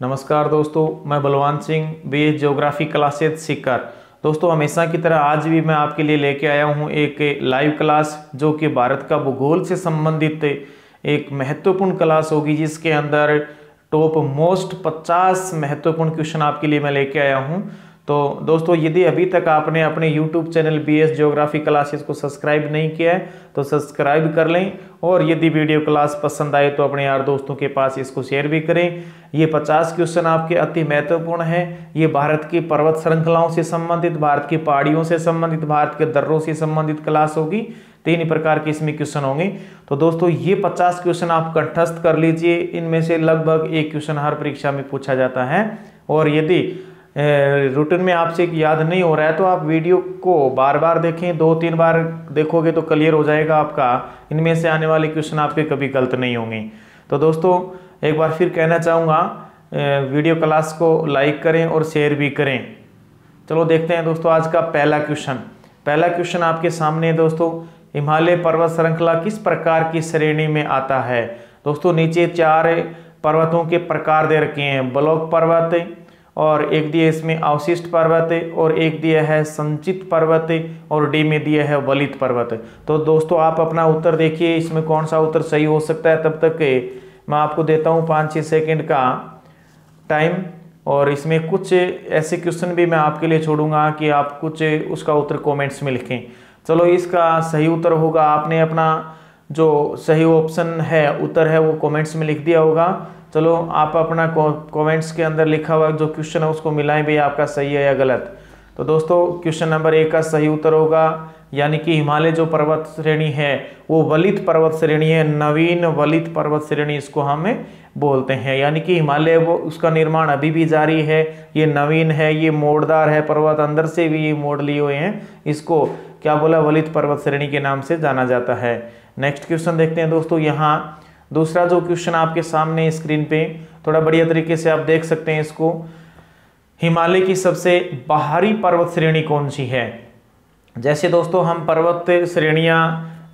नमस्कार दोस्तों, मैं Balwan Singh BS geography classes Sikar. दोस्तों, हमेशा की तरह आज भी मैं आपके लिए लेके आया हूँ एक लाइव क्लास जो कि भारत का भूगोल से संबंधित एक महत्वपूर्ण क्लास होगी, जिसके अंदर टॉप मोस्ट 50 महत्वपूर्ण क्वेश्चन आपके लिए मैं लेके आया हूँ। तो दोस्तों, यदि अभी तक आपने अपने YouTube channel BS geography classes को सब्सक्राइब नहीं किया है तो सब्सक्राइब कर लें, और यदि वीडियो क्लास पसंद आए तो अपने यार दोस्तों के पास इसको शेयर भी करें। ये 50 क्वेश्चन आपके अति महत्वपूर्ण हैं। ये भारत की पर्वत श्रृंखलाओं से संबंधित, भारत की पहाड़ियों से संबंधित, भारत के दर्रों से संबंधित क्लास होगी। 3 प्रकार के इसमें क्वेश्चन होंगे। तो दोस्तों, ये 50 क्वेश्चन आप कंठस्थ कर लीजिए। इनमें से लगभग एक क्वेश्चन हर परीक्षा में पूछा जाता है, और यदि रूटीन में आपसे याद नहीं हो रहा है तो आप वीडियो को बार बार देखें। 2-3 बार देखोगे तो क्लियर हो जाएगा आपका। इनमें से आने वाले क्वेश्चन आपके कभी गलत नहीं होंगे। तो दोस्तों, एक बार फिर कहना चाहूँगा, वीडियो क्लास को लाइक करें और शेयर भी करें। चलो देखते हैं दोस्तों आज का पहला क्वेश्चन आपके सामने है दोस्तों। हिमालय पर्वत श्रृंखला किस प्रकार की श्रेणी में आता है? दोस्तों, नीचे 4 पर्वतों के प्रकार दे रखे हैं। ब्लॉक पर्वत, और एक दिया इसमें अवशिष्ट पर्वत, और एक दिया है संचित पर्वत, और डी में दिया है वलित पर्वत। तो दोस्तों, आप अपना उत्तर देखिए, इसमें कौन सा उत्तर सही हो सकता है। तब तक मैं आपको देता हूँ 5-6 सेकंड का टाइम, और इसमें कुछ ऐसे क्वेश्चन भी मैं आपके लिए छोड़ूंगा कि आप कुछ उसका उत्तर कमेंट्स में लिखें। चलो, इसका सही उत्तर होगा, आपने अपना जो सही ऑप्शन है, उत्तर है, वो कमेंट्स में लिख दिया होगा। चलो, आप अपना कमेंट्स के अंदर लिखा हुआ जो क्वेश्चन है उसको मिलाएं भी, आपका सही है या गलत। तो दोस्तों, क्वेश्चन नंबर 1 का सही उत्तर होगा, यानी कि हिमालय जो पर्वत श्रेणी है वो वलित पर्वत श्रेणी है। नवीन वलित पर्वत श्रेणी इसको हम बोलते हैं, यानी कि हिमालय वो उसका निर्माण अभी भी जारी है। ये नवीन है, ये मोड़दार है, पर्वत अंदर से भी ये मोड़ लिए हुए हैं। इसको क्या बोला? वलित पर्वत श्रेणी के नाम से जाना जाता है। नेक्स्ट क्वेश्चन देखते हैं दोस्तों। यहाँ दूसरा जो क्वेश्चन आपके सामने स्क्रीन पे थोड़ा बढ़िया तरीके से आप देख सकते हैं इसको। हिमालय की सबसे बाहरी पर्वत श्रेणी कौन सी है? जैसे दोस्तों, हम पर्वत श्रेणियां,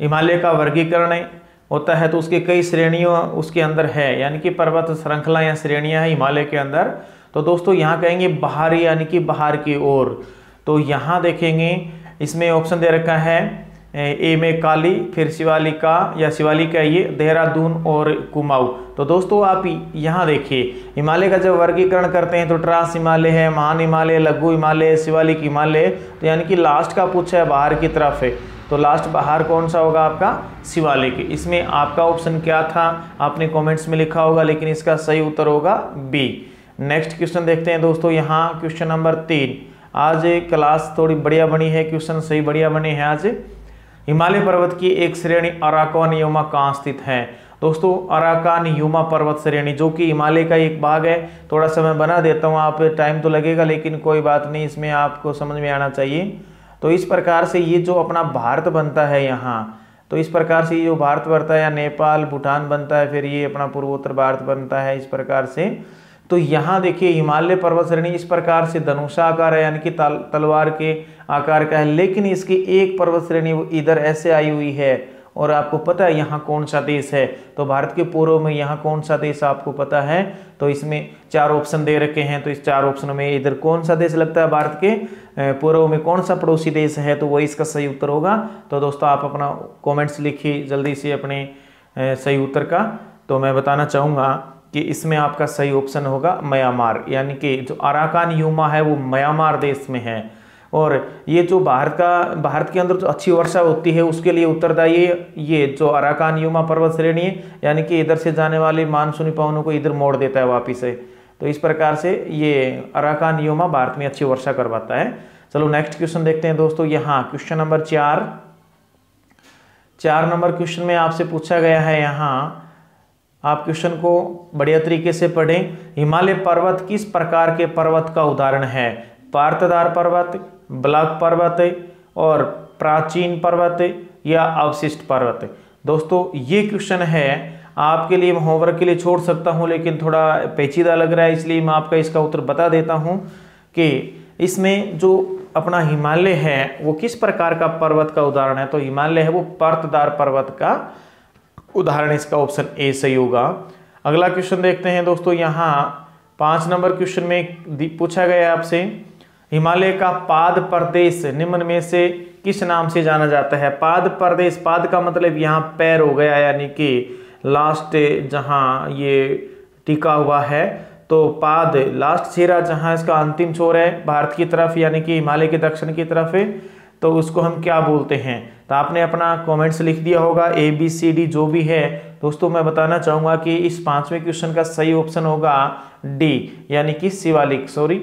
हिमालय का वर्गीकरण होता है तो उसके कई श्रेणियों उसके अंदर है, यानी कि पर्वत श्रृंखला या श्रेणियां है हिमालय के अंदर। तो दोस्तों, यहाँ कहेंगे बाहरी, यानी कि बाहर की ओर। तो यहाँ देखेंगे इसमें ऑप्शन दे रखा है ए में काली, फिर शिवालिका या शिवालिका, ये देहरादून और कुमाऊं। तो दोस्तों, आप यहाँ देखिए, हिमालय का जब वर्गीकरण करते हैं तो ट्रांस हिमालय है, महान हिमालय, लघु हिमालय, शिवालिक हिमालय। तो यानी कि लास्ट का पूछा है बाहर की तरफ है, तो लास्ट बाहर कौन सा होगा आपका? शिवालिक। इसमें आपका ऑप्शन क्या था आपने कॉमेंट्स में लिखा होगा, लेकिन इसका सही उत्तर होगा बी। नेक्स्ट क्वेश्चन देखते हैं दोस्तों। यहाँ क्वेश्चन नंबर 3। आज क्लास थोड़ी बढ़िया बनी है, क्वेश्चन सही बढ़िया बने हैं आज। हिमालय पर्वत की एक श्रेणी अराकान युमा कहाँ स्थित है? दोस्तों, अराकान युमा पर्वत श्रेणी जो कि हिमालय का एक भाग है। थोड़ा सा मैं बना देता हूँ, आप टाइम तो लगेगा लेकिन कोई बात नहीं, इसमें आपको समझ में आना चाहिए। तो इस प्रकार से ये जो अपना भारत बनता है यहाँ, तो इस प्रकार से ये जो भारत बनता है, या नेपाल भूटान बनता है, फिर ये अपना पूर्वोत्तर भारत बनता है इस प्रकार से। तो यहाँ देखिए, हिमालय पर्वत श्रेणी इस प्रकार से धनुषा आकार है, यानी कि तलवार के आकार का है, लेकिन इसकी एक पर्वत श्रेणी वो इधर ऐसे आई हुई है। और आपको पता है यहाँ कौन सा देश है? तो भारत के पूर्व में यहाँ कौन सा देश आपको पता है? तो इसमें 4 ऑप्शन दे रखे हैं, तो इस 4 ऑप्शन में इधर कौन सा देश लगता है? भारत के पूर्व में कौन सा पड़ोसी देश है? तो वही इसका सही उत्तर होगा। तो दोस्तों, आप अपना कॉमेंट्स लिखिए जल्दी से अपने सही उत्तर का। तो मैं बताना चाहूँगा कि इसमें आपका सही ऑप्शन होगा म्यांमार, यानी कि जो अराकान युमा है वो म्यांमार देश में है। और ये जो भारत के अंदर जो अच्छी वर्षा होती है उसके लिए उत्तरदायी ये जो अराकान युमा पर्वत श्रेणी है, यानी कि इधर से जाने वाले मानसूनी पवनों को इधर मोड़ देता है वापिस से। तो इस प्रकार से ये अराकान युमा भारत में अच्छी वर्षा करवाता है। चलो, नेक्स्ट क्वेश्चन देखते हैं दोस्तों। यहाँ क्वेश्चन नंबर 4 नंबर क्वेश्चन में आपसे पूछा गया है। यहाँ आप क्वेश्चन को बढ़िया तरीके से पढ़ें। हिमालय पर्वत किस प्रकार के पर्वत का उदाहरण है? पार्तदार पर्वत, ब्लॉक पर्वत, और प्राचीन पर्वत, या अवशिष्ट पर्वत? दोस्तों, ये क्वेश्चन है आपके लिए, मैं होमवर्क के लिए छोड़ सकता हूं, लेकिन थोड़ा पेचीदा लग रहा है, इसलिए मैं आपका इसका उत्तर बता देता हूं कि इसमें जो अपना हिमालय है वो किस प्रकार का पर्वत का उदाहरण है। तो हिमालय है वो पार्तदार पर्वत का उदाहरण, इसका ऑप्शन ए सही होगा। अगला क्वेश्चन देखते हैं दोस्तों। यहाँ 5 नंबर क्वेश्चन में पूछा गया है आपसे, हिमालय का पाद प्रदेश निम्न में से किस नाम से जाना जाता है? पाद प्रदेश, पाद का मतलब यहाँ पैर हो गया, यानी कि लास्ट जहाँ ये टिका हुआ है, तो पाद लास्ट सिरा जहाँ इसका अंतिम छोर है भारत की तरफ, यानी कि हिमालय के दक्षिण की तरफ है, तो उसको हम क्या बोलते हैं? तो आपने अपना कमेंट्स लिख दिया होगा, ABCD जो भी है। दोस्तों मैं बताना चाहूँगा कि इस 5वें क्वेश्चन का सही ऑप्शन होगा डी, यानी कि शिवालिक। सॉरी,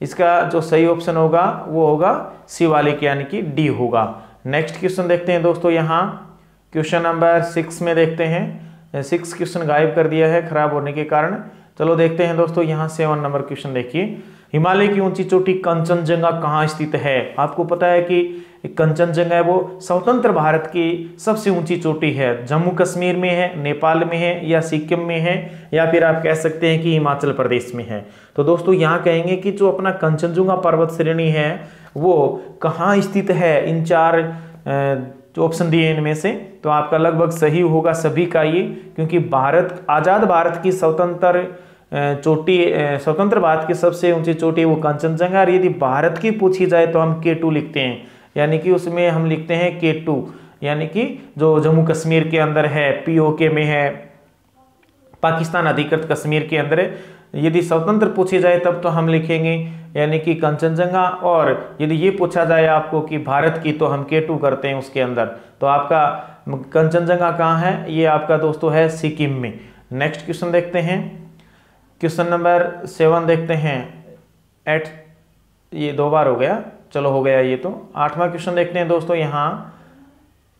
इसका जो सही ऑप्शन होगा वो होगा शिवालिक, यानी कि डी होगा। नेक्स्ट क्वेश्चन देखते हैं दोस्तों, यहाँ क्वेश्चन नंबर 6 में देखते हैं। 6 क्वेश्चन गायब कर दिया है खराब होने के कारण। चलो देखते हैं दोस्तों, यहाँ 7 नंबर क्वेश्चन देखिए, हिमालय की ऊंची चोटी कंचनजंगा कहाँ स्थित है? आपको पता है कि कंचनजंगा है वो स्वतंत्र भारत की सबसे ऊंची चोटी है। जम्मू कश्मीर में है, नेपाल में है, या सिक्किम में है, या फिर आप कह सकते हैं कि हिमाचल प्रदेश में है। तो दोस्तों यहाँ कहेंगे कि जो अपना कंचनजंगा पर्वत श्रेणी है वो कहाँ स्थित है, इन 4 जो ऑप्शन दिए इनमें से, तो आपका लगभग सही होगा सभी का ये, क्योंकि भारत, आजाद भारत की स्वतंत्र चोटी, स्वतंत्र भारत की सबसे ऊंची चोटी वो कंचनजंगा। और यदि भारत की पूछी जाए तो हम K2 लिखते हैं, यानी कि उसमें हम लिखते हैं K2, यानी कि जो जम्मू कश्मीर के अंदर है, POK में है, पाकिस्तान अधिकृत कश्मीर के अंदर है। यदि स्वतंत्र पूछी जाए तब तो हम लिखेंगे यानी कि कंचनजंगा, और यदि ये पूछा जाए आपको कि भारत की, तो हम K2 करते हैं उसके अंदर। तो आपका कंचनजंगा कहाँ है? ये आपका दोस्तों है सिक्किम में। नेक्स्ट क्वेश्चन देखते हैं, क्वेश्चन नंबर 7 देखते हैं। ये 2 बार हो गया, चलो हो गया ये तो। 8वां क्वेश्चन देखते हैं दोस्तों, यहाँ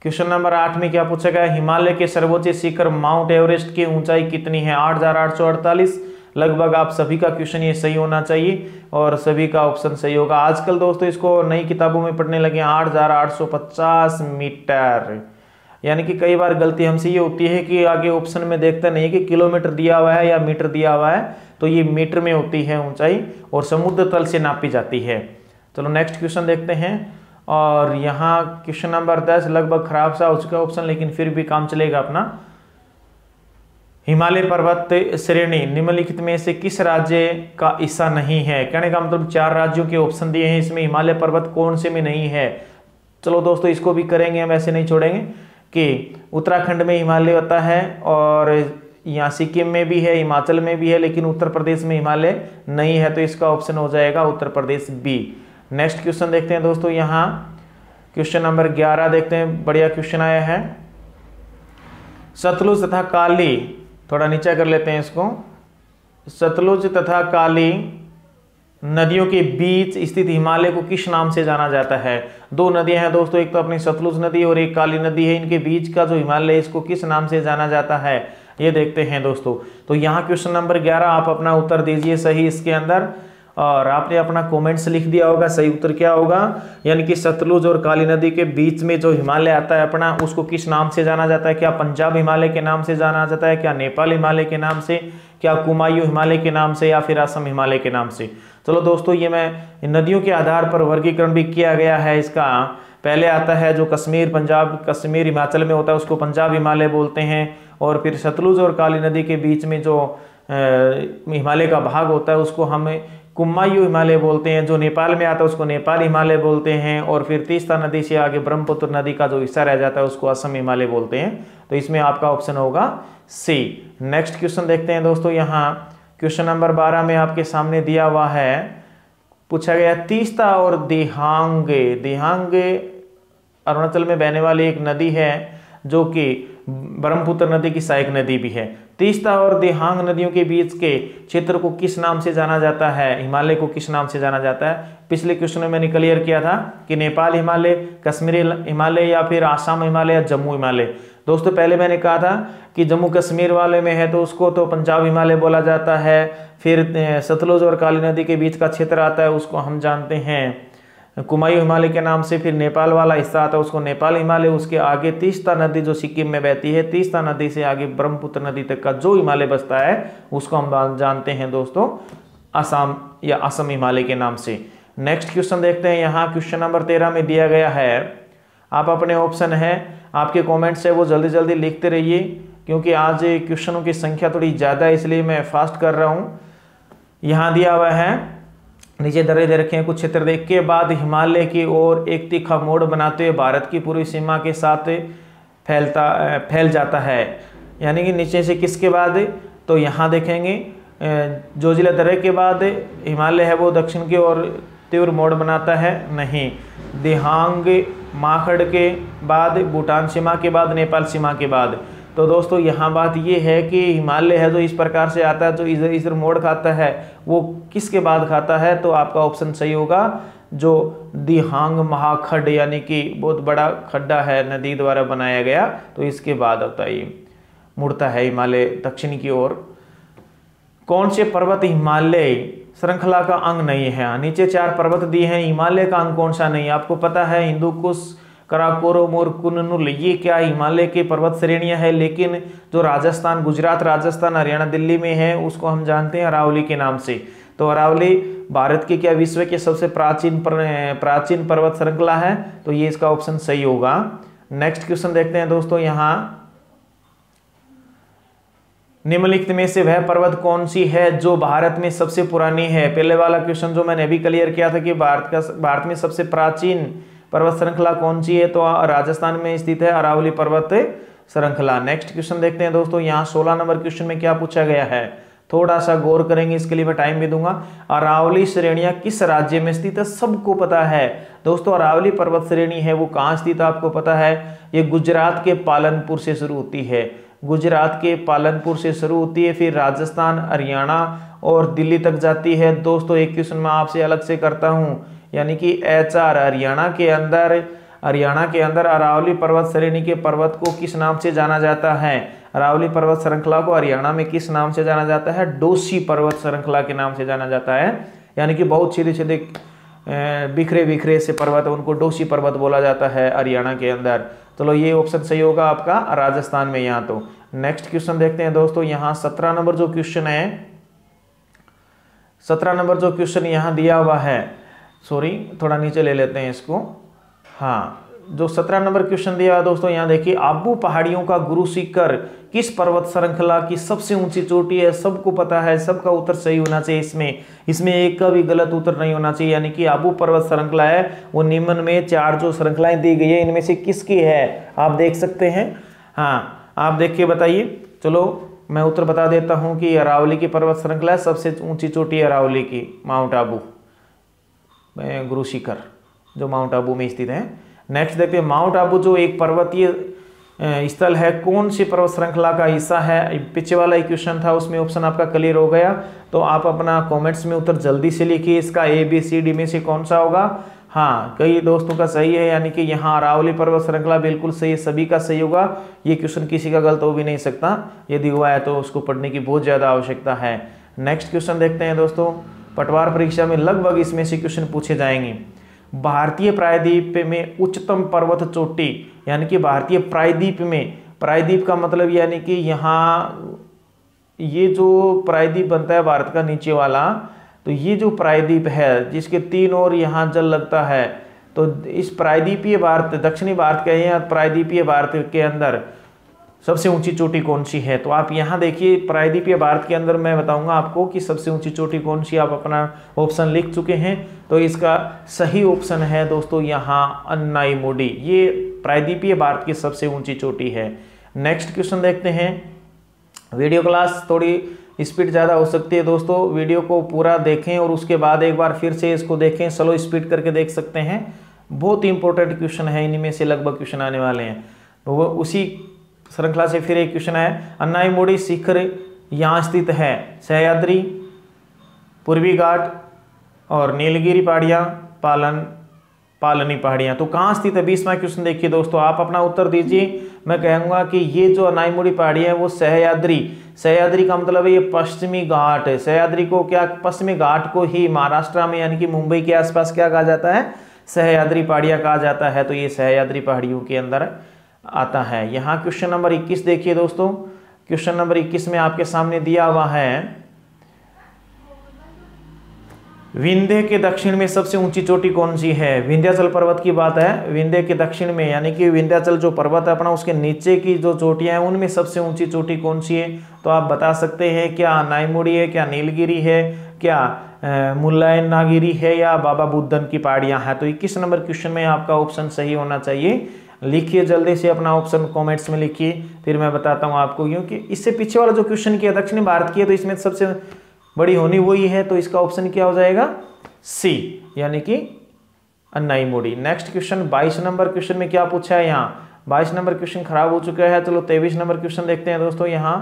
क्वेश्चन नंबर 8 में क्या पूछा गया? हिमालय के सर्वोच्च शिखर माउंट एवरेस्ट की ऊंचाई कितनी है? 8848। लगभग आप सभी का क्वेश्चन ये सही होना चाहिए और सभी का ऑप्शन सही होगा। आजकल दोस्तों इसको नई किताबों में पढ़ने लगे 8850 मीटर, यानी कि कई बार गलती हमसे ये होती है कि आगे ऑप्शन में देखते नहीं कि किलोमीटर दिया हुआ है या मीटर दिया हुआ है, तो ये मीटर में होती है ऊंचाई और समुद्र तल से नापी जाती है। चलो नेक्स्ट क्वेश्चन देखते हैं, और यहाँ क्वेश्चन नंबर 10 लगभग खराब सा हो चुका ऑप्शन, लेकिन फिर भी काम चलेगा अपना। हिमालय पर्वत श्रेणी निम्नलिखित में से किस राज्य का हिस्सा नहीं है? कहने का मतलब 4 राज्यों के ऑप्शन दिए हैं, इसमें हिमालय पर्वत कौन से में नहीं है? चलो दोस्तों इसको भी करेंगे, हम ऐसे नहीं छोड़ेंगे कि उत्तराखंड में हिमालय होता है, और यहाँ सिक्किम में भी है, हिमाचल में भी है, लेकिन उत्तर प्रदेश में हिमालय नहीं है, तो इसका ऑप्शन हो जाएगा Uttar Pradesh B. Next question देखते हैं दोस्तों, यहाँ क्वेश्चन नंबर 11 देखते हैं, बढ़िया क्वेश्चन आया है। सतलुज तथा काली, थोड़ा नीचा कर लेते हैं इसको, सतलुज तथा काली नदियों के बीच स्थित हिमालय को किस नाम से जाना जाता है? 2 नदियां हैं दोस्तों, एक तो अपनी सतलुज नदी और एक काली नदी है, इनके बीच का जो हिमालय है इसको किस नाम से जाना जाता है, ये देखते हैं दोस्तों। तो यहाँ क्वेश्चन नंबर 11 आप अपना उत्तर दीजिए सही इसके अंदर, और आपने अपना कमेंट्स लिख दिया होगा सही उत्तर क्या होगा, यानी कि सतलुज और काली नदी के बीच में जो हिमालय आता है अपना, उसको किस नाम से जाना जाता है? क्या पंजाब हिमालय के नाम से जाना जाता है, क्या नेपाल हिमालय के नाम से, क्या कुमायूं हिमालय के नाम से, या फिर असम हिमालय के नाम से? चलो दोस्तों ये मैं नदियों के आधार पर वर्गीकरण भी किया गया है इसका। पहले आता है जो कश्मीर, पंजाब, कश्मीर हिमाचल में होता है उसको पंजाब हिमालय बोलते हैं, और फिर सतलुज और काली नदी के बीच में जो हिमालय का भाग होता है उसको हम कुमायूं हिमालय बोलते हैं, जो नेपाल में आता है उसको नेपाल हिमालय बोलते हैं, और फिर तीस्ता नदी से आगे ब्रह्मपुत्र नदी का जो हिस्सा रह जाता है उसको असम हिमालय बोलते हैं। तो इसमें आपका ऑप्शन होगा सी। नेक्स्ट क्वेश्चन देखते हैं दोस्तों, यहाँ क्वेश्चन नंबर 12 में आपके सामने दिया हुआ है, पूछा गया तीस्ता और दिहांग। दिहांग अरुणाचल में बहने वाली एक नदी है जो कि ब्रह्मपुत्र नदी की सहायक नदी भी है। तीस्ता और दिहांग नदियों के बीच के क्षेत्र को किस नाम से जाना जाता है? हिमालय को किस नाम से जाना जाता है? पिछले क्वेश्चन में मैंने क्लियर किया था कि नेपाल हिमालय, कश्मीरी हिमालय, या फिर आसाम हिमालय, या जम्मू हिमालय। दोस्तों पहले मैंने कहा था कि जम्मू कश्मीर वाले में है तो उसको तो पंजाब हिमालय बोला जाता है, फिर सतलुज और काली नदी के बीच का क्षेत्र आता है उसको हम जानते हैं कुमायूं हिमालय के नाम से, फिर नेपाल वाला हिस्सा आता है उसको नेपाल हिमालय, उसके आगे तीस्ता नदी जो सिक्किम में बहती है, तीस्ता नदी से आगे ब्रह्मपुत्र नदी तक का जो हिमालय बसता है उसको हम जानते हैं दोस्तों असम या असम हिमालय के नाम से। नेक्स्ट क्वेश्चन देखते हैं, यहाँ क्वेश्चन नंबर 13 में दिया गया है, आप अपने ऑप्शन है, आपके कमेंट्स है वो जल्दी जल्दी लिखते रहिए क्योंकि आज क्वेश्चनों की संख्या थोड़ी ज़्यादा है इसलिए मैं फास्ट कर रहा हूँ। यहाँ दिया हुआ है, नीचे दर्रे दे रखे हैं कुछ क्षेत्र देख के बाद हिमालय की ओर एक तीखा मोड़ बनाते हुए भारत की पूर्वी सीमा के साथ फैल जाता है। यानी कि नीचे से किसके बाद, तो यहाँ देखेंगे जोजिला दर्रे के बाद हिमालय है वो दक्षिण की ओर तीव्र मोड़ बनाता है, नहीं। दिहांग माखड़ के बाद भूटान सीमा के बाद नेपाल सीमा के बाद। तो दोस्तों यहाँ बात ये है कि हिमालय है जो इस प्रकार से आता है, जो इधर मोड़ खाता है, वो किसके बाद खाता है, तो आपका ऑप्शन सही होगा जो दिहांग महाखड्ड यानी कि बहुत बड़ा खड्डा है नदी द्वारा बनाया गया, तो इसके बाद होता है ये मुड़ता है हिमालय दक्षिण की ओर। कौन से पर्वत हिमालय श्रृंखला का अंग नहीं है? नीचे 4 पर्वत दिए हैं, हिमालय का अंग कौन सा नहीं है? आपको पता है हिंदुकुश, कराकोरम और कुननुल, ये क्या हिमालय के पर्वत श्रेणियां है, लेकिन जो राजस्थान, गुजरात, राजस्थान, हरियाणा, दिल्ली में है उसको हम जानते हैं अरावली के नाम से। तो अरावली भारत के क्या विश्व के सबसे प्राचीन पर्वत श्रृंखला है, तो ये इसका ऑप्शन सही होगा। नेक्स्ट क्वेश्चन देखते हैं दोस्तों, यहाँ निम्नलिखित में से वह पर्वत कौन सी है जो भारत में सबसे पुरानी है? पहले वाला क्वेश्चन जो मैंने अभी क्लियर किया था कि भारत में सबसे प्राचीन पर्वत श्रृंखला कौन सी है, तो राजस्थान में स्थित है अरावली पर्वत श्रृंखला। नेक्स्ट क्वेश्चन देखते हैं दोस्तों, यहाँ 16 नंबर क्वेश्चन में क्या पूछा गया है, थोड़ा सा गौर करेंगे, इसके लिए मैं टाइम भी दूंगा। अरावली श्रेणियां किस राज्य में स्थित है? सबको पता है दोस्तों, अरावली पर्वत श्रेणी है वो कहाँ स्थित है आपको पता है, ये गुजरात के पालनपुर से शुरू होती है, गुजरात के पालनपुर से शुरू होती है, फिर राजस्थान, हरियाणा और दिल्ली तक जाती है। दोस्तों एक क्वेश्चन मैं आपसे अलग से करता हूं, यानी कि HR हरियाणा के अंदर अरावली पर्वत श्रेणी के पर्वत को किस नाम से जाना जाता है? अरावली पर्वत श्रृंखला को हरियाणा में किस नाम से जाना जाता है? डोसी पर्वत श्रृंखला के नाम से जाना जाता है। यानी कि बहुत सीधे सीधे बिखरे बिखरे से पर्वत, उनको डोसी पर्वत बोला जाता है हरियाणा के अंदर। चलो ये ऑप्शन सही होगा आपका राजस्थान में यहाँ। तो नेक्स्ट क्वेश्चन देखते हैं दोस्तों, यहाँ 17 नंबर जो क्वेश्चन है, 17 नंबर जो क्वेश्चन यहाँ दिया हुआ है, सॉरी थोड़ा नीचे ले लेते हैं इसको। हाँ, जो 17 नंबर क्वेश्चन दिया है दोस्तों, यहाँ देखिए, आबू पहाड़ियों का गुरु शिखर किस पर्वत श्रृंखला की सबसे ऊंची चोटी है? सबको पता है, सबका उत्तर सही होना चाहिए इसमें एक का भी गलत उत्तर नहीं होना चाहिए। यानी कि आबू पर्वत श्रृंखला है वो निम्न में 4 जो श्रृंखलाएं दी गई है इनमें से किसकी है, आप देख सकते हैं। हाँ, आप देख के बताइए। चलो मैं उत्तर बता देता हूँ कि अरावली की पर्वत श्रृंखला है, सबसे ऊंची चोटी है अरावली की, माउंट आबू गुरु शिखर जो माउंट आबू में स्थित है। नेक्स्ट देखते हैं, माउंट आबू जो एक पर्वतीय स्थल है कौन सी पर्वत श्रृंखला का हिस्सा है? पीछे वाला एक क्वेश्चन था उसमें ऑप्शन आपका क्लियर हो गया, तो आप अपना कमेंट्स में उत्तर जल्दी से लिखिए, इसका ABCD में से कौन सा होगा। हाँ, कई दोस्तों का सही है, यानी कि यहाँ अरावली पर्वत श्रृंखला बिल्कुल सही है, सभी का सही होगा। ये क्वेश्चन किसी का गलत हो भी नहीं सकता, यदि हुआ है तो उसको पढ़ने की बहुत ज़्यादा आवश्यकता है। नेक्स्ट क्वेश्चन देखते हैं दोस्तों, पटवार परीक्षा में लगभग इसमें से क्वेश्चन पूछे जाएंगे। भारतीय प्रायद्वीप में उच्चतम पर्वत चोटी, यानी कि भारतीय प्रायद्वीप में, प्रायद्वीप का मतलब यानी कि यहाँ ये जो प्रायद्वीप बनता है भारत का नीचे वाला, तो ये जो प्रायद्वीप है जिसके 3 ओर यहाँ जल लगता है, तो इस प्रायद्वीपीय भारत, दक्षिणी भारत के या प्रायद्वीपीय भारत के अंदर सबसे ऊंची चोटी कौन सी है? तो आप यहाँ देखिए, प्रायद्वीपीय भारत के अंदर मैं बताऊंगा आपको कि सबसे ऊंची चोटी कौन सी, आप अपना ऑप्शन लिख चुके हैं। तो इसका सही ऑप्शन है दोस्तों यहाँ अन्नाईमुडी, ये प्रायद्वीपीय भारत की सबसे ऊंची चोटी है। नेक्स्ट क्वेश्चन देखते हैं। वीडियो क्लास थोड़ी स्पीड ज़्यादा हो सकती है दोस्तों, वीडियो को पूरा देखें और उसके बाद एक बार फिर से इसको देखें, स्लो स्पीड करके देख सकते हैं। बहुत इंपॉर्टेंट क्वेश्चन है, इनमें से लगभग क्वेश्चन आने वाले हैं। तो वो उसी श्रृंखला से फिर एक क्वेश्चन है, अन्नाईमुडी शिखर यहाँ स्थित है, सह्याद्री, पूर्वी घाट और नीलगिरी पहाड़ियाँ, पालनी पहाड़ियाँ, तो कहाँ स्थित है? 20वां क्वेश्चन देखिए दोस्तों, आप अपना उत्तर दीजिए। मैं कहूँगा कि ये जो अन्नाईमुडी पहाड़ी है वो सह्याद्री का मतलब है ये पश्चिमी घाट है। सह्याद्री को क्या, पश्चिमी घाट को ही महाराष्ट्र में यानी कि मुंबई के आसपास क्या कहा जाता है? सह्याद्री पहाड़ियाँ कहा जाता है। तो ये सह्याद्री पहाड़ियों के अंदर आता है। यहाँ क्वेश्चन नंबर 21 देखिए दोस्तों, क्वेश्चन नंबर 21 में आपके सामने दिया हुआ है, विंध्य के दक्षिण में सबसे ऊंची चोटी कौन सी है? विंध्याचल पर्वत की बात है। विंध्य के दक्षिण में यानी कि विंध्याचल जो पर्वत है अपना, उसके नीचे की जो चोटियां हैं उनमें सबसे ऊंची चोटी कौन सी है? तो आप बता सकते हैं, क्या अन्नाईमुडी है, क्या नीलगिरी है, क्या मुल्लायनागिरी है या बाबा बुदन की पहाड़ियां हैं। तो 21 नंबर क्वेश्चन में आपका ऑप्शन सही होना चाहिए। लिखिए जल्दी से अपना ऑप्शन कमेंट्स में लिखिए, फिर मैं बताता हूं आपको, क्योंकि इससे पीछे वाला जो क्वेश्चन किया दक्षिण भारत की है तो इसमें सबसे बड़ी होनी वही है, तो इसका ऑप्शन क्या हो जाएगा, सी, यानी कि अन्नाईमोडी। नेक्स्ट क्वेश्चन 22 नंबर क्वेश्चन में क्या पूछा है, यहाँ 22 नंबर क्वेश्चन खराब हो चुका है। चलो 23 नंबर क्वेश्चन देखते हैं दोस्तों। यहाँ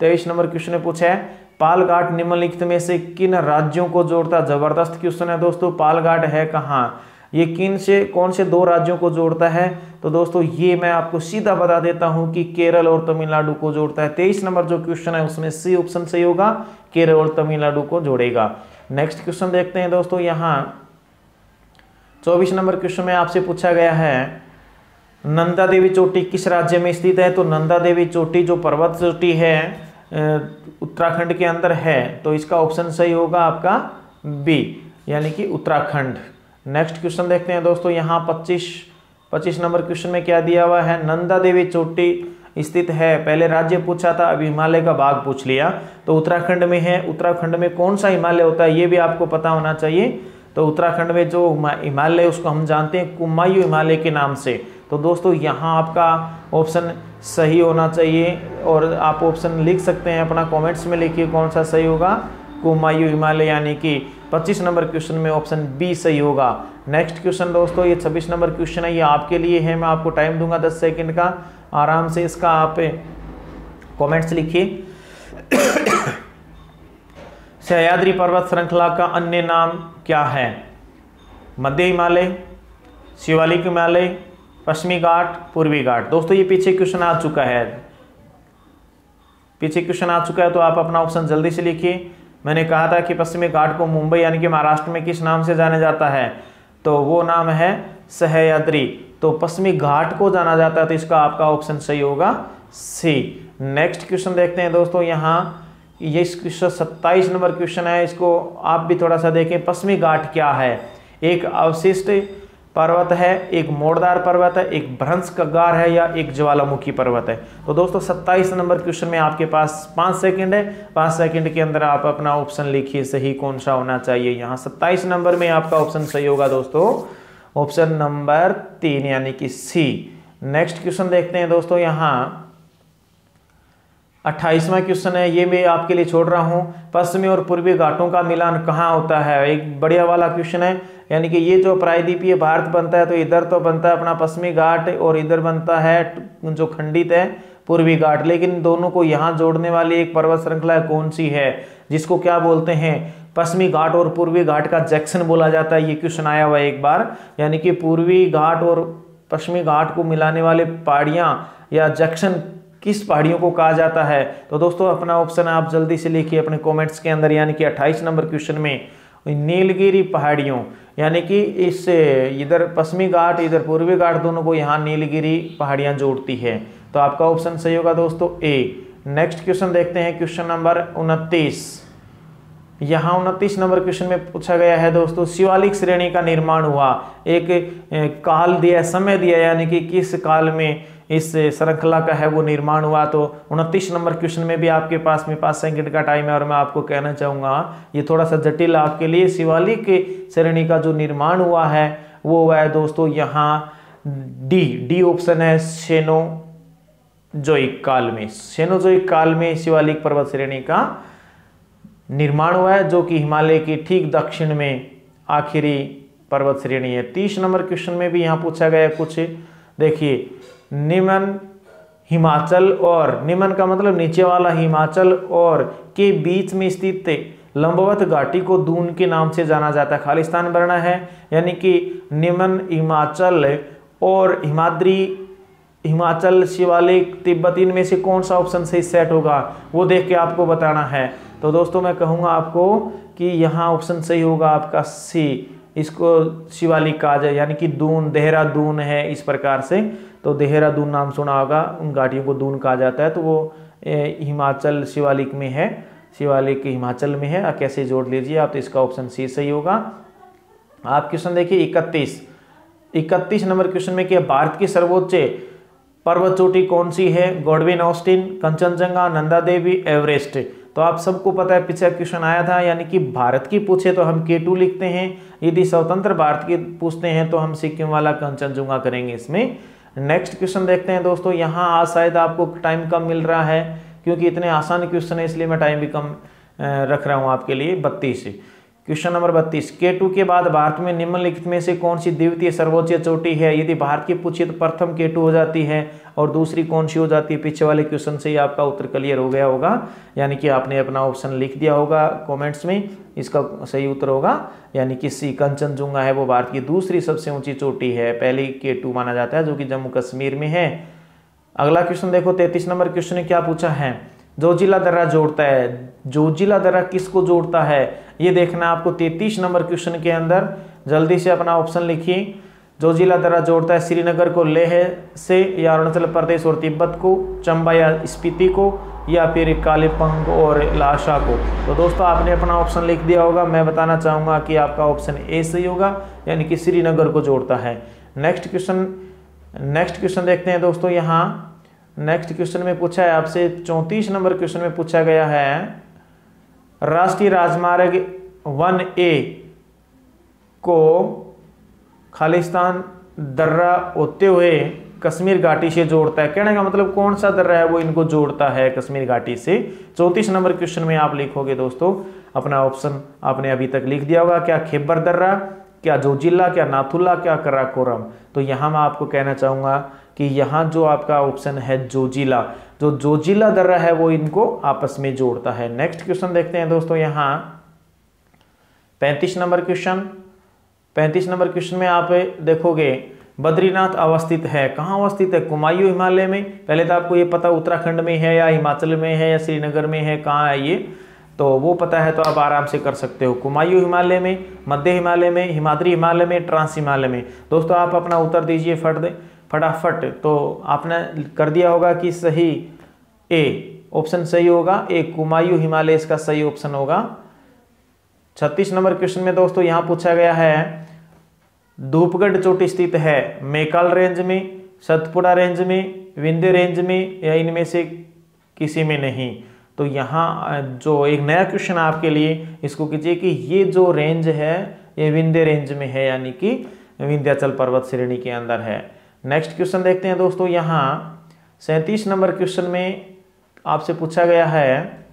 23 नंबर क्वेश्चन में पूछा है पालघाट निम्नलिखित में से किन राज्यों को जोड़ता। जबरदस्त क्वेश्चन है दोस्तों। पालघाट है कहाँ, ये किन से कौन से दो राज्यों को जोड़ता है, तो दोस्तों ये मैं आपको सीधा बता देता हूं कि केरल और तमिलनाडु को जोड़ता है। 23 नंबर जो क्वेश्चन है उसमें सी ऑप्शन सही होगा, केरल और तमिलनाडु को जोड़ेगा। नेक्स्ट क्वेश्चन देखते हैं दोस्तों। यहाँ 24 नंबर क्वेश्चन में आपसे पूछा गया है नंदा देवी चोटी किस राज्य में स्थित है। तो नंदा देवी चोटी जो पर्वत चोटी है उत्तराखंड के अंदर है, तो इसका ऑप्शन सही होगा आपका बी, यानी कि उत्तराखंड। नेक्स्ट क्वेश्चन देखते हैं दोस्तों। यहाँ 25 नंबर क्वेश्चन में क्या दिया हुआ है, नंदा देवी चोटी स्थित है, पहले राज्य पूछा था, अभी हिमालय का भाग पूछ लिया, तो उत्तराखंड में है। उत्तराखंड में कौन सा हिमालय होता है ये भी आपको पता होना चाहिए। तो उत्तराखंड में जो हिमालय उसको हम जानते हैं कुमायूं हिमालय के नाम से। तो दोस्तों यहाँ आपका ऑप्शन सही होना चाहिए, और आप ऑप्शन लिख सकते हैं अपना कमेंट्स में लिखिए कौन सा सही होगा, कुमायूं हिमालय, यानी कि 25 नंबर क्वेश्चन में ऑप्शन बी सही होगा। नेक्स्ट क्वेश्चन दोस्तों ये 26 नंबर क्वेश्चन है, ये आपके लिए है, मैं आपको टाइम दूंगा 10 सेकंड का, आराम से इसका आप कमेंट्स लिखिए। सह्याद्री पर्वत श्रृंखला का अन्य नाम क्या है, मध्य हिमालय, शिवालिक हिमालय, पश्चिमी घाट, पूर्वी घाट। दोस्तों ये पीछे क्वेश्चन आ चुका है, तो आप अपना ऑप्शन जल्दी से लिखिए। मैंने कहा था कि पश्चिमी घाट को मुंबई यानी कि महाराष्ट्र में किस नाम से जाना जाता है, तो वो नाम है सह्याद्री। तो पश्चिमी घाट को जाना जाता है, तो इसका आपका ऑप्शन सही होगा सी। नेक्स्ट क्वेश्चन देखते हैं दोस्तों। यहाँ ये 27 नंबर क्वेश्चन है, इसको आप भी थोड़ा सा देखें। पश्चिमी घाट क्या है, एक अवशिष्ट पर्वत है, एक मोड़दार पर्वत है, एक भ्रंश कगार है, या एक ज्वालामुखी पर्वत है। तो दोस्तों 27 नंबर क्वेश्चन में आपके पास 5 सेकंड है, 5 सेकंड के अंदर आप अपना ऑप्शन लिखिए सही कौन सा होना चाहिए। यहाँ 27 नंबर में आपका ऑप्शन सही होगा दोस्तों, ऑप्शन नंबर 3 यानी कि सी। नेक्स्ट क्वेश्चन देखते हैं दोस्तों। यहाँ 28वां क्वेश्चन है, ये मैं आपके लिए छोड़ रहा हूँ। पश्चिमी और पूर्वी घाटों का मिलान कहाँ होता है, एक बढ़िया वाला क्वेश्चन है, यानी कि ये जो प्रायद्वीपीय भारत बनता है तो इधर तो बनता है अपना पश्चिमी घाट और इधर बनता है जो खंडित है पूर्वी घाट, लेकिन दोनों को यहाँ जोड़ने वाली एक पर्वत श्रृंखला कौन सी है, जिसको क्या बोलते हैं, पश्चिमी घाट और पूर्वी घाट का जंक्शन बोला जाता है। ये क्वेश्चन आया हुआ है एक बार, यानी कि पूर्वी घाट और पश्चिमी घाट को मिलाने वाले पहाड़ियाँ या जंक्शन किस पहाड़ियों को कहा जाता है। तो दोस्तों अपना ऑप्शन आप जल्दी से लिखिए अपने कमेंट्स के अंदर, यानी कि 28 नंबर क्वेश्चन में नीलगिरी पहाड़ियों, यानी कि इस इधर पश्चिमी घाट इधर पूर्वी घाट दोनों को यहाँ नीलगिरी पहाड़ियाँ जोड़ती है। तो आपका ऑप्शन सही होगा दोस्तों ए। नेक्स्ट क्वेश्चन देखते हैं, क्वेश्चन नंबर 29। यहाँ 29 नंबर क्वेश्चन में पूछा गया है दोस्तों, शिवालिक श्रेणी का निर्माण हुआ, एक काल दिया, समय दिया, यानी कि किस काल में इस श्रृंखला का है वो निर्माण हुआ। तो 29 नंबर क्वेश्चन में भी आपके पास में 5 सेकंड का टाइम है, और मैं आपको कहना चाहूँगा ये थोड़ा सा जटिल आपके लिए। शिवालिक श्रेणी का जो निर्माण हुआ है वो हुआ है दोस्तों यहाँ डी ऑप्शन है, सेनोजोइक काल में। सेनोजोइक काल में शिवालिक पर्वत श्रेणी का निर्माण हुआ है, जो कि हिमालय के ठीक दक्षिण में आखिरी पर्वत श्रेणी है। 30 नंबर क्वेश्चन में भी यहाँ पूछा गया कुछ, देखिए, निम्न हिमाचल और निम्न का मतलब नीचे वाला हिमाचल और के बीच में स्थित लंबवत घाटी को दून के नाम से जाना जाता है। खालिस्तान वर्ण है, यानी कि निम्न हिमाचल और हिमाचल शिवालिक तिब्बत, इनमें से कौन सा ऑप्शन सही सेट होगा वो देख के आपको बताना है। तो दोस्तों मैं कहूँगा आपको कि यहाँ ऑप्शन सही होगा आपका सी, इसको शिवालिक कहा जाए, यानी कि दून, देहरादून है इस प्रकार से। तो देहरादून नाम सुना होगा, उन घाटियों को दून कहा जाता है, तो वो हिमाचल शिवालिक में है, शिवालिक हिमाचल में है। कैसे जोड़ लीजिए आप, तो इसका ऑप्शन सी सही होगा। आप क्वेश्चन देखिए 31 नंबर क्वेश्चन में क्या, भारत की सर्वोच्च पर्वत चोटी कौन सी है, Godwin Austen, Kanchenjunga, Nanda Devi, Everest. तो आप सबको पता है पिछला क्वेश्चन आया था, यानी कि भारत की पूछे तो हम K2 लिखते हैं, यदि स्वतंत्र भारत की पूछते हैं तो हम सिक्किम वाला कंचनजुंगा करेंगे इसमें। नेक्स्ट क्वेश्चन देखते हैं दोस्तों। यहाँ आज शायद आपको टाइम कम मिल रहा है क्योंकि इतने आसान क्वेश्चन है, इसलिए मैं टाइम भी कम रख रहा हूँ आपके लिए। 32 क्वेश्चन नंबर 32, K2 के बाद भारत में निम्नलिखित में से कौन सी द्वितीय सर्वोच्च चोटी है? यदि भारत की पूछिए तो प्रथम K2 हो जाती है और दूसरी कौन सी हो जाती है? पीछे वाले क्वेश्चन से ही आपका उत्तर क्लियर हो गया होगा, यानी कि आपने अपना ऑप्शन लिख दिया होगा कमेंट्स में। इसका सही उत्तर होगा यानी कि सी, कंचनजुंगा है वो भारत की दूसरी सबसे ऊंची चोटी है, पहली K2 माना जाता है जो कि जम्मू कश्मीर में है। अगला क्वेश्चन देखो, 33 नंबर क्वेश्चन ने क्या पूछा है? जोजिला दर्रा जोड़ता है, जोजिला दर्रा किसको जोड़ता है ये देखना है आपको 33 नंबर क्वेश्चन के अंदर। जल्दी से अपना ऑप्शन लिखिए। जोजिला दर्रा जोड़ता है श्रीनगर को लेह से, या अरुणाचल प्रदेश और तिब्बत को, चंबा या स्पीति को, या फिर कालीपंग और लाशा को। तो दोस्तों आपने अपना ऑप्शन लिख दिया होगा। मैं बताना चाहूँगा कि आपका ऑप्शन ए सही होगा, यानी कि श्रीनगर को जोड़ता है। नेक्स्ट क्वेश्चन देखते हैं दोस्तों। यहाँ नेक्स्ट क्वेश्चन में पूछा है आपसे 34 नंबर क्वेश्चन में पूछा गया है, राष्ट्रीय राजमार्ग 1A को खालिस्तान दर्रा होते हुए कश्मीर घाटी से जोड़ता है। कहने का मतलब कौन सा दर्रा है वो इनको जोड़ता है कश्मीर घाटी से? 34 नंबर क्वेश्चन में आप लिखोगे दोस्तों अपना ऑप्शन। आपने अभी तक लिख दिया होगा, क्या खैबर दर्रा, क्या जोजिला, क्या नाथुला, क्या कराकोरम। तो यहाँ मैं आपको कहना चाहूँगा कि यहाँ जो आपका ऑप्शन है जोजिला, जो जोजिला दर्रा है वो इनको आपस में जोड़ता है। नेक्स्ट क्वेश्चन देखते हैं दोस्तों। यहाँ 35 नंबर क्वेश्चन में आप देखोगे बद्रीनाथ अवस्थित है, कहाँ अवस्थित है? कुमायूं हिमालय में। पहले तो आपको ये पता उत्तराखंड में है या हिमाचल में है या श्रीनगर में है, कहाँ है ये तो वो पता है तो आप आराम से कर सकते हो। कुमायूं हिमालय में, मध्य हिमालय में, हिमाद्री हिमालय में, ट्रांस हिमालय में। दोस्तों आप अपना उत्तर दीजिए फटाफट। तो आपने कर दिया होगा कि सही ए ऑप्शन सही होगा, ए कुमायूं हिमालय इसका सही ऑप्शन होगा। 36 नंबर क्वेश्चन में दोस्तों यहाँ पूछा गया है, धूपगढ़ चोटी स्थित है मैकाल रेंज में, सतपुड़ा रेंज में, विंध्य रेंज में, या इनमें से किसी में नहीं। तो यहाँ जो एक नया क्वेश्चन आपके लिए, इसको कीजिए कि ये जो रेंज है ये विंध्य रेंज में है, यानी कि विंध्याचल पर्वत श्रेणी के अंदर है। नेक्स्ट क्वेश्चन देखते हैं दोस्तों। यहाँ 37 नंबर क्वेश्चन में आपसे पूछा गया है,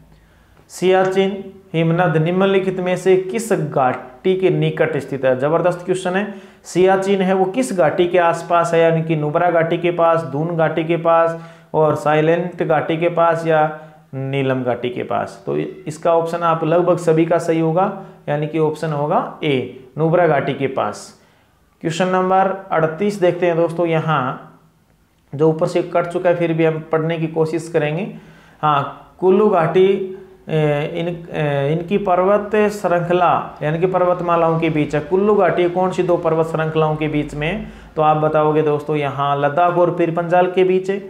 सियाचिन हिमनद निम्नलिखित में से किस घाटी के निकट स्थित है? जबरदस्त क्वेश्चन है। सियाचिन है वो किस घाटी के आसपास है? यानी कि नुब्रा घाटी के पास, दून घाटी के पास, और साइलेंट घाटी के पास, या नीलम घाटी के पास। तो इसका ऑप्शन आप लगभग सभी का सही होगा, यानी कि ऑप्शन होगा ए, नुब्रा घाटी के पास। क्वेश्चन नंबर 38 देखते हैं दोस्तों। यहाँ जो ऊपर से कट चुका है फिर भी हम पढ़ने की कोशिश करेंगे। हाँ, कुल्लू घाटी इनकी पर्वत श्रृंखला यानी कि पर्वतमालाओं के बीच है। कुल्लू घाटी कौन सी दो पर्वत श्रृंखलाओं के बीच में? तो आप बताओगे दोस्तों यहाँ लद्दाख और पीर पंजाल के बीच है,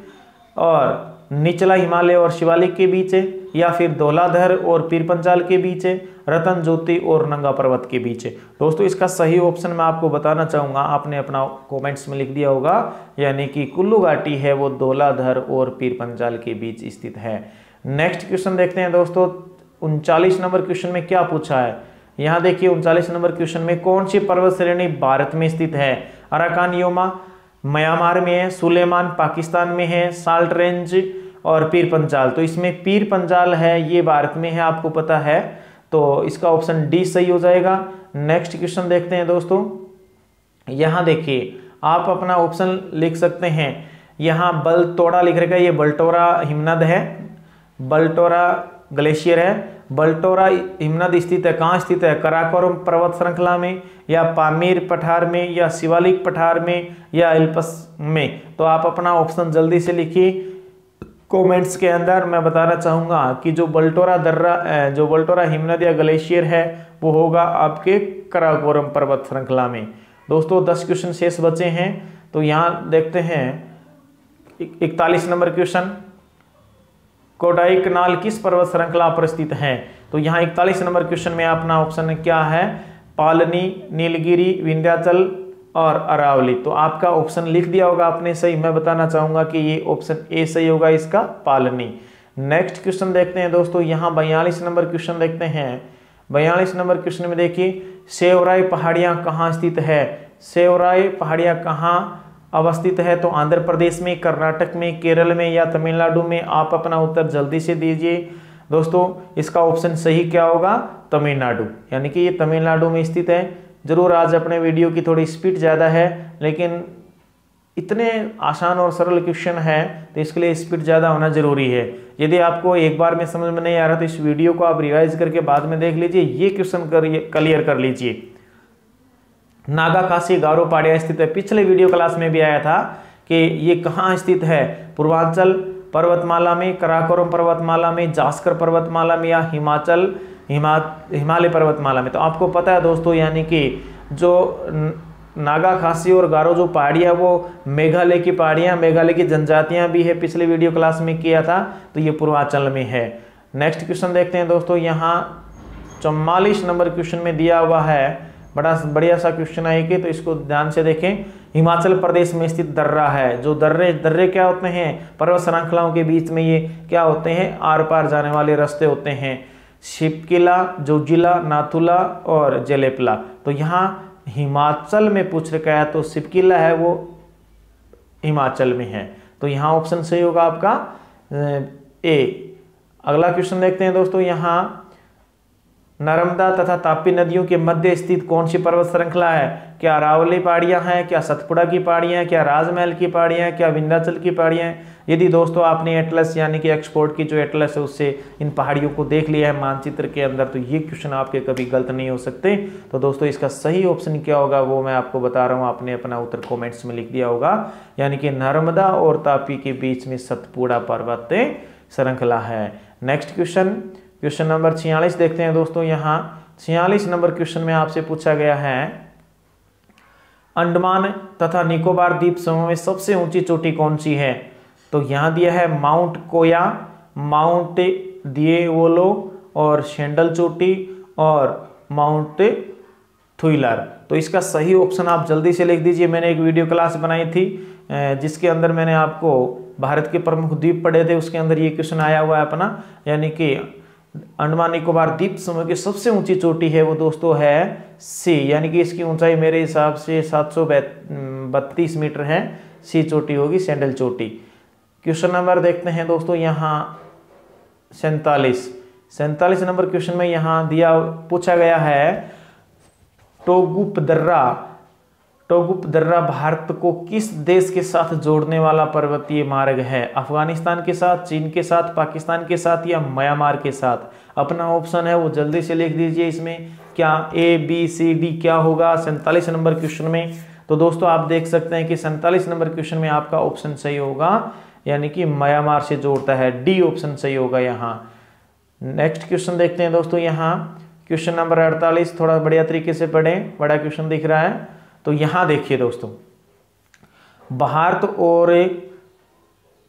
और निचला हिमालय और शिवालिक के बीच है, या फिर धौलाधर और पीर पंजाल के बीच है, रतन ज्योति और नंगा पर्वत के बीच है। दोस्तों इसका सही ऑप्शन मैं आपको बताना चाहूँगा, आपने अपना कमेंट्स में लिख दिया होगा, यानी कि कुल्लू घाटी है वो धौलाधर और पीर पंजाल के बीच स्थित है। नेक्स्ट क्वेश्चन देखते हैं दोस्तों। 39 नंबर क्वेश्चन में क्या पूछा है? यहाँ देखिए 39 नंबर क्वेश्चन में कौन सी पर्वत श्रेणी भारत में स्थित है? अराकान योमा म्यांमार में है, सुलेमान पाकिस्तान में है, साल्ट रेंज और पीर पंजाल। तो इसमें पीर पंजाल है ये भारत में है, आपको पता है, तो इसका ऑप्शन डी सही हो जाएगा। नेक्स्ट क्वेश्चन देखते हैं दोस्तों। यहाँ देखिए आप अपना ऑप्शन लिख सकते हैं। यहाँ बलटोरा लिख रखा है, ये बलटोरा हिमनद है, बलटोरा ग्लेशियर है। बलटोरा हिमनद स्थित है, कहाँ स्थित है? कराकोरम पर्वत श्रृंखला में, या पामीर पठार में, या शिवालिक पठार में, या एल्पस में। तो आप अपना ऑप्शन जल्दी से लिखिए कमेंट्स के अंदर। मैं बताना चाहूँगा कि जो बलटोरा हिमनद या ग्लेशियर है वो होगा आपके कराकोरम पर्वत श्रृंखला में। दोस्तों 10 क्वेश्चन शेष बचे हैं, तो यहाँ देखते हैं 41 नंबर क्वेश्चन, कोडाईकनाल किस पर्वत श्रृंखला पर स्थित है? तो यहाँ 41 नंबर क्वेश्चन में अपना ऑप्शन क्या है? पालनी, नीलगिरी, विंध्याचल और अरावली। तो आपका ऑप्शन लिख दिया होगा आपने सही। मैं बताना चाहूंगा कि ये ऑप्शन ए सही होगा, इसका पालनी। नेक्स्ट क्वेश्चन देखते हैं दोस्तों, यहाँ 42 नंबर क्वेश्चन देखते हैं। 42 नंबर क्वेश्चन में देखिए, सेवराई पहाड़ियाँ कहाँ स्थित है? सेवराई पहाड़ियाँ कहाँ अवस्थित है? तो आंध्र प्रदेश में, कर्नाटक में, केरल में या तमिलनाडु में? आप अपना उत्तर जल्दी से दीजिए दोस्तों। इसका ऑप्शन सही क्या होगा? तमिलनाडु, यानी कि ये तमिलनाडु में स्थित है। जरूर आज अपने वीडियो की थोड़ी स्पीड ज़्यादा है, लेकिन इतने आसान और सरल क्वेश्चन है तो इसके लिए स्पीड ज़्यादा होना जरूरी है। यदि आपको एक बार में समझ में नहीं आ रहा तो इस वीडियो को आप रिवाइज करके बाद में देख लीजिए, ये क्वेश्चन क्लियर कर लीजिए। नागा खासी गारो पहाड़ियाँ स्थित है, पिछले वीडियो क्लास में भी आया था कि ये कहाँ स्थित है? पूर्वांचल पर्वतमाला में, कराकोरम पर्वतमाला में, जास्कर पर्वतमाला में या हिमालय पर्वतमाला में? तो आपको पता है दोस्तों, यानी कि जो नागा खासी और गारो जो पहाड़ियाँ वो मेघालय की पहाड़ियाँ, मेघालय की जनजातियाँ भी है, पिछले वीडियो क्लास में किया था, तो ये पूर्वांचल में है। नेक्स्ट क्वेश्चन देखते हैं दोस्तों, यहाँ 44 नंबर क्वेश्चन में दिया हुआ है, बड़ा बढ़िया सा क्वेश्चन है कि, तो इसको ध्यान से देखें। हिमाचल प्रदेश में स्थित दर्रा है, जो दर्रे क्या होते हैं? पर्वत श्रृंखलाओं के बीच में ये क्या होते हैं? आर पार जाने वाले रास्ते होते हैं। शिपकिला, जोजिला, नाथुला और जेलेपला। तो यहाँ हिमाचल में पूछ रखा है, तो शिपकिला है वो हिमाचल में है, तो यहाँ ऑप्शन सही होगा आपका ए। अगला क्वेश्चन देखते हैं दोस्तों, यहाँ नर्मदा तथा तापी नदियों के मध्य स्थित कौन सी पर्वत श्रृंखला है? क्या अरावली पहाड़ियां हैं, क्या सतपुड़ा की पहाड़ियां हैं, क्या राजमहल की पहाड़ियां हैं, क्या विंध्याचल की पहाड़ियां हैं? यदि दोस्तों आपने एटलस यानी कि एक्सपोर्ट की जो एटलस है उससे इन पहाड़ियों को देख लिया है मानचित्र के अंदर, तो ये क्वेश्चन आपके कभी गलत नहीं हो सकते। तो दोस्तों इसका सही ऑप्शन क्या होगा वो मैं आपको बता रहा हूँ, आपने अपना उत्तर कॉमेंट्स में लिख दिया होगा, यानी कि नर्मदा और तापी के बीच में सतपुड़ा पर्वत श्रृंखला है। नेक्स्ट क्वेश्चन नंबर 46 देखते हैं दोस्तों। यहाँ 46 नंबर क्वेश्चन में आपसे पूछा गया है, अंडमान तथा निकोबार द्वीप समूह में सबसे ऊंची चोटी कौन सी है? तो यहाँ दिया है माउंट कोया, माउंट दिएवोलो और शेंडल चोटी और माउंट थुइलर। तो इसका सही ऑप्शन आप जल्दी से लिख दीजिए। मैंने एक वीडियो क्लास बनाई थी जिसके अंदर मैंने आपको भारत के प्रमुख द्वीप पढ़े थे, उसके अंदर ये क्वेश्चन आया हुआ है अपना, यानी कि अंडमान निकोबार द्वीप समूह की सबसे ऊंची चोटी है वो दोस्तों है सी, यानी कि इसकी ऊंचाई मेरे हिसाब से 732 मीटर है। सी चोटी होगी, सैंडल चोटी। क्वेश्चन नंबर देखते हैं दोस्तों, यहाँ 47 नंबर क्वेश्चन में यहाँ पूछा गया है, टोगुप दर्रा भारत को किस देश के साथ जोड़ने वाला पर्वतीय मार्ग है? अफगानिस्तान के साथ, चीन के साथ, पाकिस्तान के साथ या म्यांमार के साथ? अपना ऑप्शन है वो जल्दी से लिख दीजिए। इसमें क्या ए बी सी डी क्या होगा 47 नंबर क्वेश्चन में? तो दोस्तों आप देख सकते हैं कि 47 नंबर क्वेश्चन में आपका ऑप्शन सही होगा, यानी कि म्यांमार से जोड़ता है, डी ऑप्शन सही होगा यहाँ। नेक्स्ट क्वेश्चन देखते हैं दोस्तों, यहाँ क्वेश्चन नंबर 48, थोड़ा बढ़िया तरीके से पढ़ें, बड़ा क्वेश्चन दिख रहा है। तो यहां देखिए दोस्तों, भारत और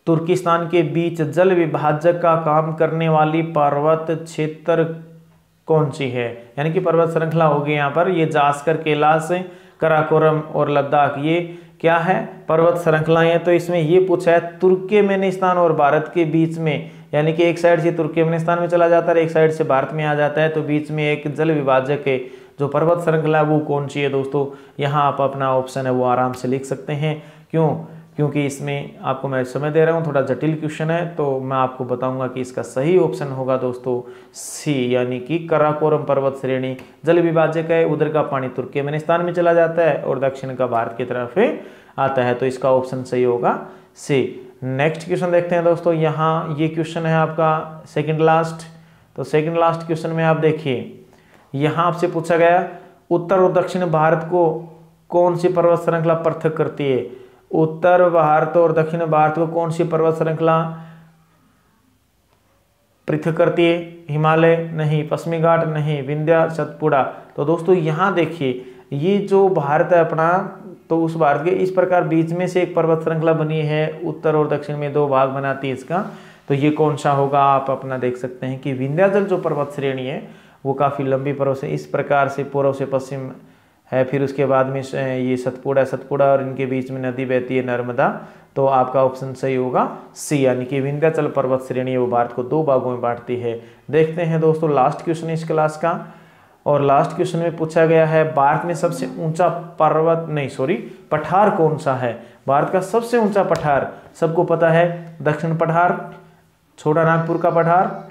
तुर्किस्तान के बीच जल विभाजक का काम करने वाली पर्वत क्षेत्र कौन सी है? यानी कि पर्वत श्रृंखला होगी यहाँ पर, ये जास्कर, कैलाश, कराकोरम और लद्दाख, ये क्या है? पर्वत श्रृंखलाएं। तो इसमें ये पूछा है तुर्कमेनिस्तान और भारत के बीच में, यानी कि एक साइड से तुर्कमेनिस्तान में चला जाता है, एक साइड से भारत में आ जाता है, तो बीच में एक जल विभाजक है जो पर्वत श्रृंखला वो कौन सी है दोस्तों? यहाँ आप अपना ऑप्शन है वो आराम से लिख सकते हैं। क्योंकि इसमें आपको मैं समय दे रहा हूँ, थोड़ा जटिल क्वेश्चन है, तो मैं आपको बताऊंगा कि इसका सही ऑप्शन होगा दोस्तों सी, यानी कि कराकोरम पर्वत श्रेणी जल विभाजक है, उधर का पानी तुर्कमेनिस्तान में चला जाता है और दक्षिण का भारत की तरफ आता है, तो इसका ऑप्शन सही होगा सी। नेक्स्ट क्वेश्चन देखते हैं दोस्तों, यहाँ ये क्वेश्चन है आपका सेकेंड लास्ट। तो सेकेंड लास्ट क्वेश्चन में आप देखिए, यहाँ आपसे पूछा गया उत्तर और दक्षिण भारत को कौन सी पर्वत श्रृंखला पृथक करती है? उत्तर भारत और दक्षिण भारत को कौन सी पर्वत श्रृंखला पृथक करती है? हिमालय नहीं, पश्चिमी घाट नहीं, विंध्या, सतपुड़ा। तो दोस्तों यहाँ देखिए, ये जो भारत है अपना, तो उस भारत के इस प्रकार बीच में से एक पर्वत श्रृंखला बनी है, उत्तर और दक्षिण में दो भाग बनाती है इसका, तो ये कौन सा होगा? आप अपना देख सकते हैं कि विंध्याचल जो पर्वत श्रेणी है वो काफ़ी लंबी पर्वत से इस प्रकार से पूर्व से पश्चिम है। फिर उसके बाद में ये सतपुड़ा और इनके बीच में नदी बहती है नर्मदा। तो आपका ऑप्शन सही होगा सी, यानी कि विंध्याचल पर्वत श्रेणी है वो भारत को 2 भागों में बांटती है। देखते हैं दोस्तों लास्ट क्वेश्चन इस क्लास का, और लास्ट क्वेश्चन में पूछा गया है भारत में सबसे ऊंचा पठार कौन सा है। भारत का सबसे ऊंचा पठार सबको पता है, दक्षिण पठार, छोटा नागपुर का पठार,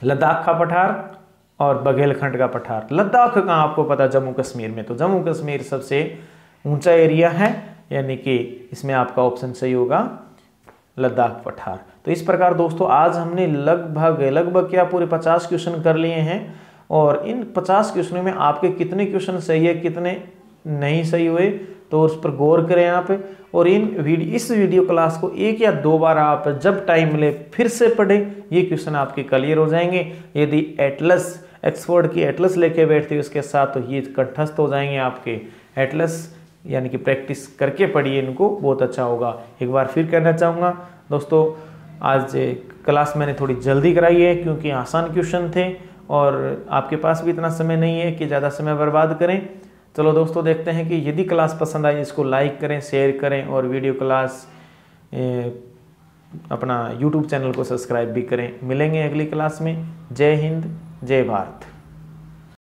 लद्दाख का पठार और बघेलखंड का पठार। लद्दाख का आपको पता जम्मू कश्मीर में, तो जम्मू कश्मीर सबसे ऊंचा एरिया है, यानी कि इसमें आपका ऑप्शन सही होगा लद्दाख पठार। तो इस प्रकार दोस्तों आज हमने लगभग क्या पूरे 50 क्वेश्चन कर लिए हैं, और इन 50 क्वेश्चनों में आपके कितने क्वेश्चन सही है कितने नहीं सही हुए तो उस पर गौर करें आप। और इस वीडियो क्लास को 1 या 2 बार आप जब टाइम मिले फिर से पढ़ें, ये क्वेश्चन आपके क्लियर हो जाएंगे। यदि एटलस ऑक्सफोर्ड की एटलस लेके बैठते हो उसके साथ, तो ये कंठस्थ हो जाएंगे आपके। एटलस यानी कि प्रैक्टिस करके पढ़िए इनको, बहुत अच्छा होगा। एक बार फिर कहना चाहूँगा दोस्तों, आज क्लास मैंने थोड़ी जल्दी कराई है क्योंकि आसान क्वेश्चन थे और आपके पास भी इतना समय नहीं है कि ज़्यादा समय बर्बाद करें। चलो दोस्तों देखते हैं कि यदि क्लास पसंद आई इसको लाइक करें, शेयर करें और वीडियो क्लास अपना YouTube चैनल को सब्सक्राइब भी करें। मिलेंगे अगली क्लास में। जय हिंद, जय भारत।